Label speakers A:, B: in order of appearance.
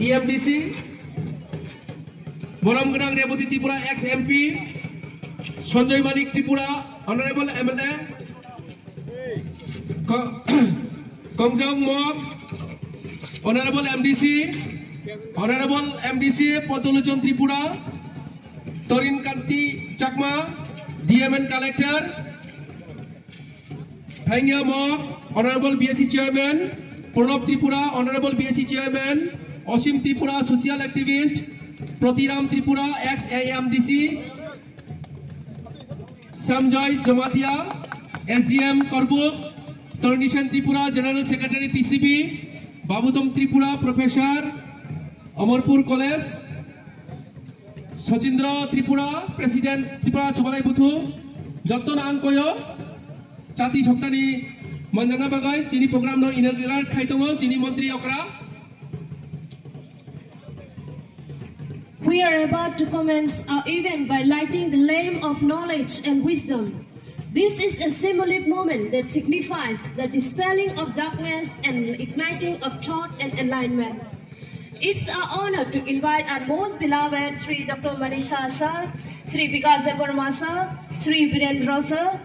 A: EMDC, Boramganang Reboti Tripura ex-MP, Sanjay Malik Tripura, Honorable MLA, Kongjong Mok, Honorable MDC, Potolochon Tripura, Torin Kanti Chakma, DMN Collector, Thangya Mok, Honorable BSc Chairman, Pranab Tripura, Honorable BSc Chairman, Osim Tripura, Social Activist, Pratiram Tripura, ex-AMDC, Samjoy Jamatia, SDM Korbuk, Tornishan Tripura, General Secretary TCB, Babutom Tripura, Professor, Amarpur College, Sachindra Tripura, President Tripura Chobalai Buthu, Joton Angkoyo, Chati Choktani, Manjana Bagai, Chini Program no Inaugural Kaitongo, Chini Montri Okra.
B: We are about to commence our event by lighting the lamp of knowledge and wisdom. This is a symbolic moment that signifies the dispelling of darkness and igniting of thought and enlightenment. It's our honor to invite our most beloved Sri Dr. Manisha Sir, Sri Vikas Devarma Sir, Sri Virendra Sir,